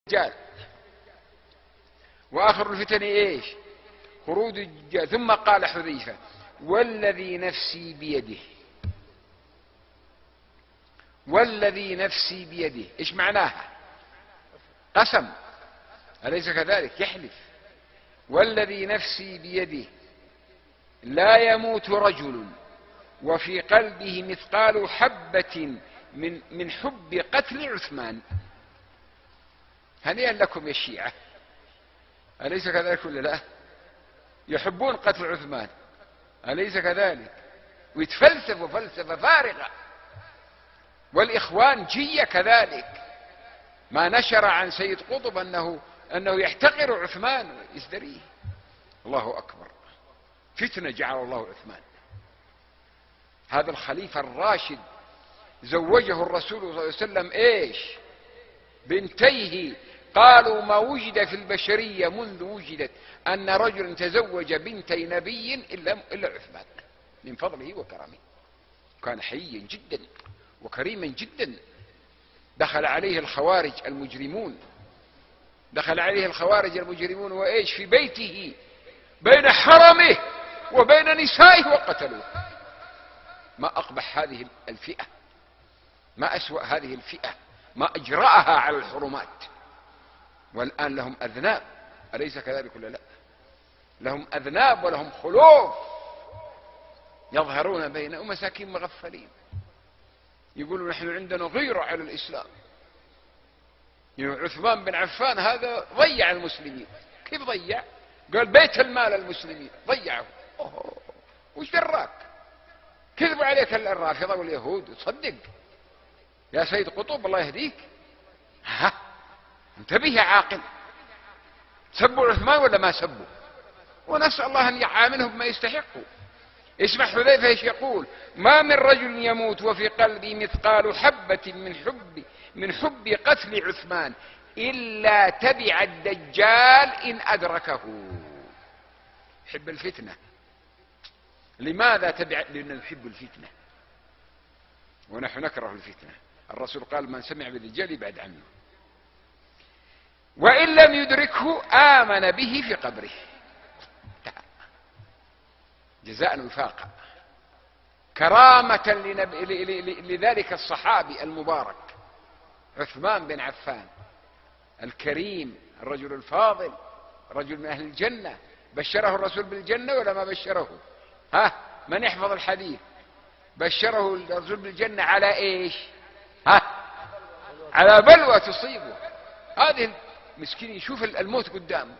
الدجال، وآخر الفتن إيش؟ خروج الدجال. ثم قال حذيفة: والذي نفسي بيده، والذي نفسي بيده. إيش معناها؟ قسم، أليس كذلك؟ يحلف: والذي نفسي بيده لا يموت رجل وفي قلبه مثقال حبة من حب قتل عثمان. هنيئا لكم يا الشيعة، أليس كذلك ولا لا؟ يحبون قتل عثمان، أليس كذلك؟ ويتفلسفوا فلسفة فارغة. والإخوان جية كذلك، ما نشر عن سيد قطب أنه يحتقر عثمان ويزدريه. الله أكبر، فتنة جعل الله عثمان. هذا الخليفة الراشد زوجه الرسول صلى الله عليه وسلم إيش؟ بنتيه. قالوا: ما وجد في البشرية منذ وجدت أن رجل تزوج بنتي نبي إلا عثمان، من فضله وكرمه. كان حييا جدا وكريما جدا. دخل عليه الخوارج المجرمون وإيش؟ في بيته بين حرمه وبين نسائه وقتلوه. ما أقبح هذه الفئة، ما أسوأ هذه الفئة، ما أجرأها على الحرمات. والآن لهم أذناب، أليس كذلك ولا لا؟ لهم أذناب ولهم خلوف، يظهرون بين مساكين مغفلين، يقولوا: نحن عندنا غيرة على الإسلام. عثمان بن عفان هذا ضيع المسلمين. كيف ضيع؟ قال: بيت المال المسلمين ضيعه. وش دراك؟ كذبوا عليك الرافضة واليهود وتصدق يا سيد قطب، الله يهديك. انتبه يا عاقل، سبوا عثمان ولا ما سبوا؟ ونسأل الله أن يعاملهم بما يستحقوا. اسمع حذيفة ايش يقول: ما من رجل يموت وفي قلبي مثقال حبة من حب قتل عثمان إلا تبع الدجال إن أدركه. يحب الفتنة. لماذا تبع؟ لأنه يحب الفتنة، ونحن نكره الفتنة. الرسول قال: من سمع بالدجال يبعد عنه. وإن لم يدركه آمن به في قبره. جزاء وفاقا، كرامة لذلك الصحابي المبارك عثمان بن عفان الكريم، الرجل الفاضل، رجل من أهل الجنة. بشره الرسول بالجنة ولا ما بشره؟ من يحفظ الحديث؟ بشره الرسول بالجنة على ايش؟ على بلوى تصيبه. هذه المسكين يشوف الموت قدامه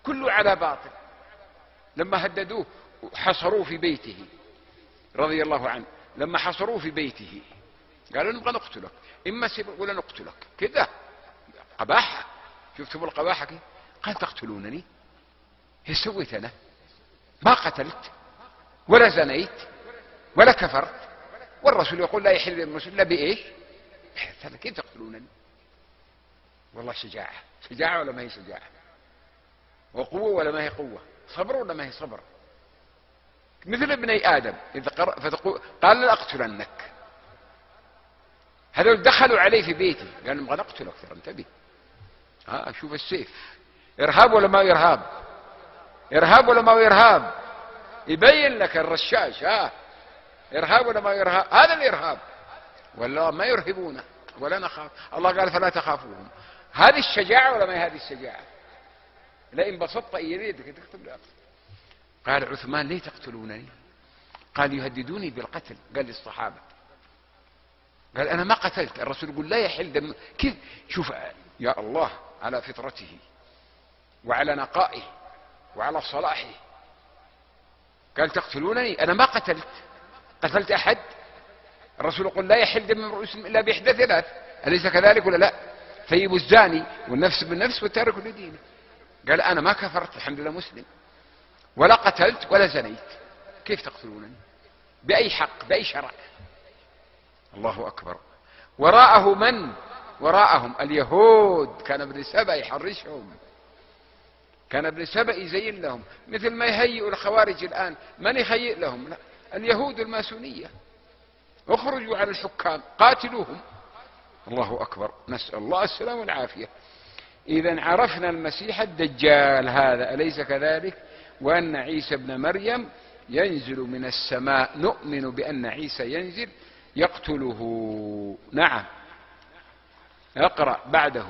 كله على باطل. لما هددوه حصروه في بيته رضي الله عنه، لما حصروه في بيته قالوا: نبغى نقتلك، إما سيب ولا نقتلك. كذا قباحة. شفتوا القباحة كيف؟ قال: تقتلونني؟ ايش سويت أنا؟ ما قتلت ولا زنيت ولا كفرت، والرسول يقول: لا يحل المسلم لا بإيش؟ كيف تقتلونني؟ والله شجاعة. شجاعة ولا ما هي شجاعة؟ وقوة ولا ما هي قوة؟ صبر ولا ما هي صبر؟ مثل ابني آدم قال: لأقتلنك. هذول دخلوا عليه في بيته قالوا: نبغى نقتلك، ترى انتبه. شوف السيف. إرهاب ولا ما إرهاب؟ إرهاب ولا ما إرهاب؟ يبين لك الرشاش. إرهاب ولا ما إرهاب؟ هذا الإرهاب. ولا ما يرهبون ولا نخاف. الله قال: فلا تخافوهم. هذه الشجاعة ولا ما هي هذه الشجاعة؟ لئن بسطت يديك تقتل لا. قال عثمان: ليه تقتلونني؟ قال: يهددوني بالقتل. قال للصحابة، قال: أنا ما قتلت. الرسول يقول: لا يحل دم. كيف؟ شوف يا الله على فطرته وعلى نقائه وعلى صلاحه. قال: تقتلونني؟ أنا ما قتلت أحد. الرسول يقول: لا يحل دم امرئ مسلم إلا بإحدى ثلاث، أليس كذلك ولا لا؟ ثيب الزاني والنفس بالنفس والتارك لدينه. قال: أنا ما كفرت، الحمد لله مسلم، ولا قتلت ولا زنيت. كيف تقتلونني؟ بأي حق؟ بأي شرع؟ الله أكبر. وراءه من؟ وراءهم اليهود. كان ابن سبأ يحرشهم، كان ابن سبأ يزين لهم، مثل ما يهيئ الخوارج الآن. من يهيئ لهم؟ لا، اليهود الماسونية. اخرجوا على الحكام قاتلوهم، الله أكبر، نسأل الله السلامة والعافية. إذا عرفنا المسيح الدجال هذا، أليس كذلك؟ وأن عيسى ابن مريم ينزل من السماء، نؤمن بأن عيسى ينزل يقتله. نعم، اقرأ بعده.